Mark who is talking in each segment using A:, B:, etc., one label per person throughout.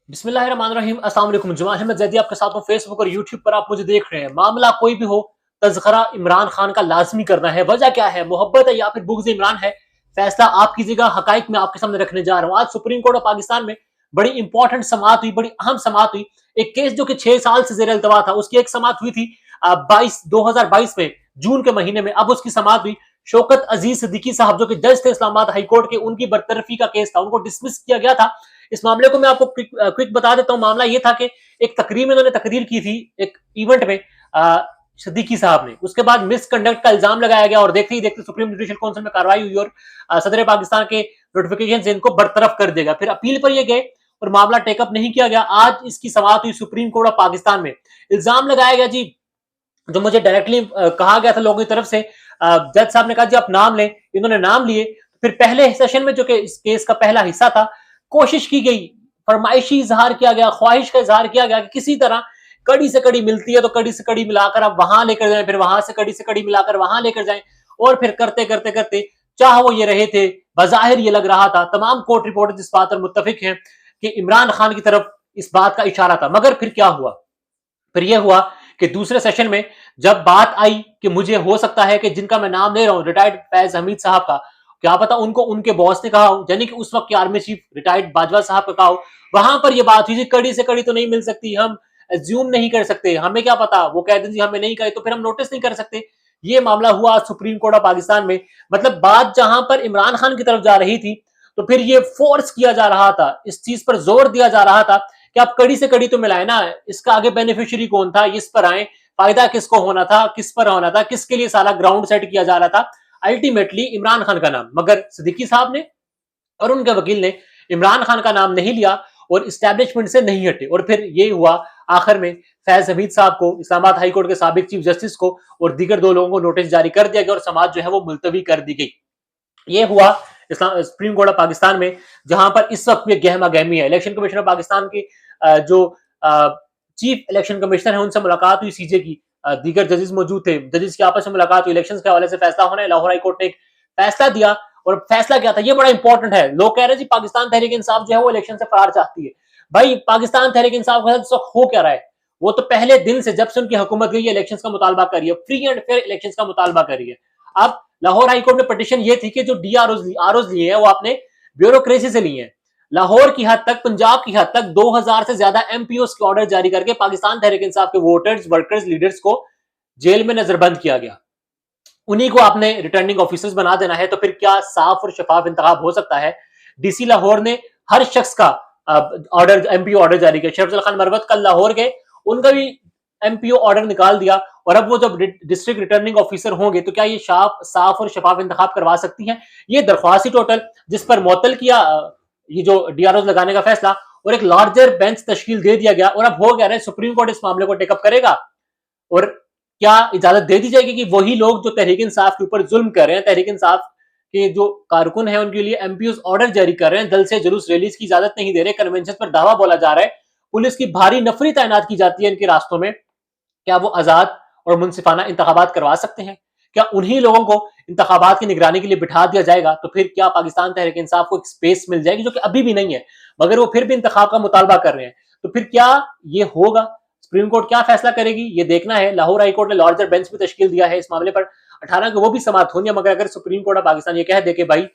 A: बिस्मिल्लाहिर्रहमानिर्रहीम। अस्सलाम वालेकुम। जमाल अहमद जैदी आपके साथ हूं फेसबुक और यूट्यूब पर आप मुझे देख रहे हैं। मामला कोई भी हो, तज़किरा इमरान खान का लाजमी करना है। वजह क्या है? मोहब्बत है या फिर बुग़्ज़ इमरान है? फैसला आप कीजिएगा। हकाइक मैं आपके सामने रखने जा रहा हूं। आज सुप्रीम कोर्ट ऑफ पाकिस्तान में बड़ी इंपॉर्टेंट समाअत हुई, बड़ी अहम समाअत हुई। एक केस जो कि 6 साल से ज़ेर अल्तवा था, उसकी एक समाअत हुई थी 2022 में, जून के महीने में। अब उसकी समाअत हुई। शौकत अजीज सिद्दीकी साहब जो कि जज थे इस्लामाबाद हाई कोर्ट के, उनकी बरतरफी का केस था, उनको डिसमिस किया गया था। इस मामले को मैं आपको क्विक बता देता हूं। मामला यह था कि एक तकरीर में उन्होंने तकरीर की थी एक इवेंट में, सिद्दीकी साहब ने। उसके बाद मिसकंडक्ट का इल्जाम लगाया गया और देखते ही देखते सुप्रीम जुडिशियल काउंसिल में कार्रवाई हुई और सदर पाकिस्तान के नोटिफिकेशन से इनको बरतरफ कर देगा। फिर अपील पर ये गए और मामला टेकअप नहीं किया गया। आज इसकी समाअत हुई सुप्रीम कोर्ट ऑफ पाकिस्तान में। इल्जाम लगाया गया जी, जो मुझे डायरेक्टली कहा गया था लोगों की तरफ से, जज साहब ने कहा जी आप नाम लें। इन्होंने नाम लिए। फिर पहले सेशन में जो कि इस केस का पहला हिस्सा था, कोशिश की गई, फरमाइशी इजहार किया गया, ख्वाहिश का इजहार किया गया कि किसी तरह कड़ी से कड़ी मिलती है तो कड़ी से कड़ी मिलाकर आप वहां लेकर जाएं, फिर वहां से कड़ी मिलाकर वहां लेकर जाएं। और फिर करते करते करते चाह वो ये रहे थे, बजाहिर ये लग रहा था, तमाम कोर्ट रिपोर्टर इस बात पर मुत्तफिक हैं कि इमरान खान की तरफ इस बात का इशारा था। मगर फिर क्या हुआ? फिर यह हुआ कि दूसरे सेशन में जब बात आई कि मुझे हो सकता है कि जिनका मैं नाम ले रहा हूं, रिटायर्ड फैज हमीद साहब का, क्या पता उनको उनके बॉस ने कहा हो, यानी कि उस वक्त के आर्मी चीफ रिटायर्ड बाजवा साहब का कहा हो। वहां पर यह बात हुई, कड़ी से कड़ी तो नहीं मिल सकती, हम एज्यूम नहीं कर सकते, हमें क्या पता, वो कह दें जी हमें नहीं कहे तो फिर हम नोटिस नहीं कर सकते। ये मामला हुआ सुप्रीम कोर्ट ऑफ पाकिस्तान में। मतलब बात जहां पर इमरान खान की तरफ जा रही थी, तो फिर ये फोर्स किया जा रहा था, इस चीज पर जोर दिया जा रहा था कि आप कड़ी से कड़ी तो मिलाए ना। इसका आगे बेनिफिशियरी कौन था, इस पर आए, फायदा किसको होना था, किस पर होना था, किसके लिए सारा ग्राउंड सेट किया जा रहा था? अल्टीमेटली इमरान खान का नाम। मगर सिद्दीकी साहब ने और उनके वकील ने इमरान खान का नाम नहीं लिया और इस्टेब्लिशमेंट से नहीं हटे। और फिर ये हुआ आखिर में, फैज हमीद साहब को, इस्लामाबाद हाई कोर्ट के साबिक चीफ जस्टिस को और दीगर 2 लोगों को नोटिस जारी कर दिया गया और समाज जो है वो मुलतवी कर दी गई। ये हुआ सुप्रीम कोर्ट ऑफ पाकिस्तान में, जहां पर इस वक्त में गहमा गहमी है। इलेक्शन कमीशन ऑफ पाकिस्तान की जो चीफ इलेक्शन कमिश्नर है, उनसे मुलाकात हुई सीजे की, दीगर जजेस मौजूद थे, जजेस की आपस में मुलाकात हुई, इलेक्शन के हवाले से फैसला होना है। लाहौर हाई कोर्ट ने एक फैसला दिया और फैसला क्या था ये बड़ा इंपॉर्टेंट है। लोग कह रहे हैं जी पाकिस्तान तहरीक इंसाफ जो है वो इलेक्शन से फरार चाहती है। भाई पाकिस्तान तहरीक इंसाफ के साथ हो क्या रहा है? वो तो पहले दिन से, जब से उनकी हुकूमत गई है, इलेक्शन का मुतालबा कर रही है, फ्री एंड फेयर इलेक्शन का मुतालबा कर रही है। अब लाहौर हाईकोर्ट में पिटीशन ये थी कि जो आरओज लिए हैं वो आपने ब्यूरोक्रेसी से लिए हैं। लाहौर की हद तक, पंजाब की हद तक 2000 से ज्यादा एमपीओ के ऑर्डर जारी करके पाकिस्तान तहरीक इंसाफ के वोटर्स, वर्कर्स, लीडर्स को जेल में नजरबंद किया गया। उन्हीं को आपने रिटर्निंग ऑफिसर्स बना देना है, तो फिर क्या साफ और शफाफ इंतखाब हो सकता है? डीसी लाहौर ने हर शख्स का ऑर्डर, एमपीओ ऑर्डर जारी किया। शरफजल खान मरवत कल लाहौर गए, उनका भी एमपीओ ऑर्डर निकाल दिया। और अब वो जब डिस्ट्रिक्ट रिटर्निंग ऑफिसर होंगे तो क्या ये साफ और शफाफ इंतखाब करवा सकती हैं? ये दरख्वास्त ही टोटल, जिस पर मुअत्तल किया ये जो डीआरओ लगाने का फैसला, और एक लार्जर बेंच तश्कील दे दिया गया। और अब हो गया है, सुप्रीम कोर्ट इस मामले को टेकअप करेगा और क्या इजाजत दे दी जाएगी कि वही लोग जो तहरीक इंसाफ के ऊपर जुल्म कर रहे हैं, तहरीक इंसाफ के जो कारकुन हैं उनके लिए एमपीओ ऑर्डर जारी कर रहे हैं, दल से जुलूस रैलीज की इजाजत नहीं दे रहे, कन्वेंशन पर दावा बोला जा रहा है, पुलिस की भारी नफरी तैनात की जाती है इनके रास्तों में, क्या वो आजाद और मुनसिफाना इंतखाबात करवा सकते हैं? क्या उन्हीं लोगों को इंतखाबात की निगरानी के लिए बिठा दिया जाएगा? तो फिर क्या पाकिस्तान तहरीक इंसाफ को एक स्पेस मिल जाएगी, जो कि अभी भी नहीं है, मगर वो फिर भी इंतखाब का मुतालबा कर रहे हैं? तो फिर क्या ये होगा? सुप्रीम कोर्ट क्या फैसला करेगी ये देखना है। लाहौर हाई कोर्ट ने लार्जर बेंच भी तश्कील दिया है इस मामले पर। 18 को वो भी समाप्त होनी है, मगर अगर सुप्रीम कोर्ट ऑफ पाकिस्तान ये कह दे कि भाई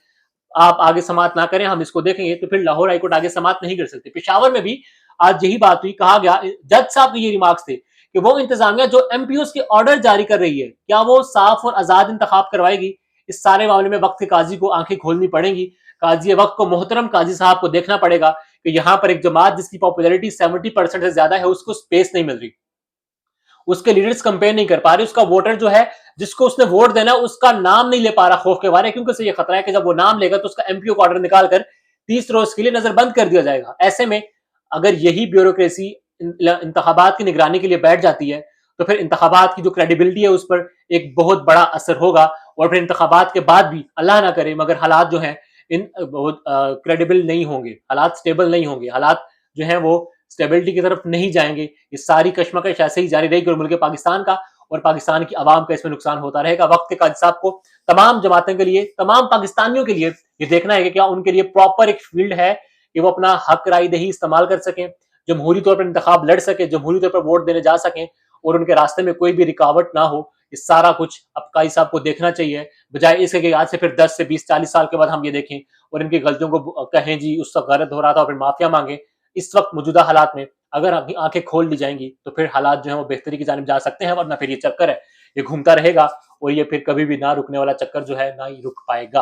A: आप आगे समाप्त ना करें, हम इसको देखेंगे, तो फिर लाहौर हाईकोर्ट आगे समाप्त नहीं कर सकते। पेशावर में भी आज यही बात हुई। कहा गया, जज साहब के ये रिमार्क्स थे कि वो इंतजामिया जो एमपीओ के ऑर्डर जारी कर रही है, क्या वो साफ और आजाद इंतखाब करवाएगी? इस सारे मामले में वक्त के काजी को आंखें खोलनी पड़ेंगी। काजी वक्त को, मोहतरम काजी साहब को देखना पड़ेगा कि यहां पर एक जमात जिसकी पॉपुलैरिटी 70% से ज्यादा है, उसको स्पेस नहीं मिल रही, उसके लीडर्स कंपेयर नहीं कर पा रहे, उसका वोटर जो है जिसको उसने वोट देना उसका नाम नहीं ले पा रहा खौफ के बारे, क्योंकि उसे ये खतरा है कि जब वो नाम लेगा तो उसका एमपीओ का ऑर्डर निकालकर 30 रोज के लिए नजरबंद कर दिया जाएगा। ऐसे में अगर यही ब्यूरोक्रेसी इंतखाबात की निगरानी के लिए बैठ जाती है, तो फिर इंतखाबात की जो क्रेडिबिलिटी है उस पर एक बहुत बड़ा असर होगा। और फिर इंतखाबात के बाद भी, अल्लाह ना करे, मगर हालात जो है इन बहुत क्रेडिबल नहीं होंगे, हालात स्टेबल नहीं होंगे, हालात जो है वो स्टेबिलिटी की तरफ नहीं जाएंगे। ये सारी कश्मकश ऐसे ही जारी रहेगी और मुल्क पाकिस्तान का और पाकिस्तान की आवाम का इसमें नुकसान होता रहेगा। वक्त के काजी साहब को, तमाम जमातों के लिए, तमाम पाकिस्तानियों के लिए ये देखना है कि क्या उनके लिए प्रॉपर एक फील्ड है कि वो अपना हक राय-दही इस्तेमाल कर सकें, जमहूरी तौर पर इंतखाब लड़ सकें, जमहूरी तौर पर वोट देने जा सकें और उनके रास्ते में कोई भी रुकावट ना हो। ये सारा कुछ अब काई साहब को देखना चाहिए, बजाय इसके कि आज से फिर 10 से 20, 40 साल के बाद हम ये देखें और इनकी गलतियों को कहें जी उस वक़्त गलत हो रहा था और फिर माफ़िया माँगे। इस वक़्त मौजूदा हालात में अगर आपकी आँखें खोल ली जाएँगी, तो फिर हालात जो हैं वो बेहतरी की जानिब जा सकते हैं, वरना फिर ये चक्कर है, ये घूमता रहेगा और ये फिर कभी भी ना रुकने वाला चक्कर जो है, ना ही रुक पाएगा।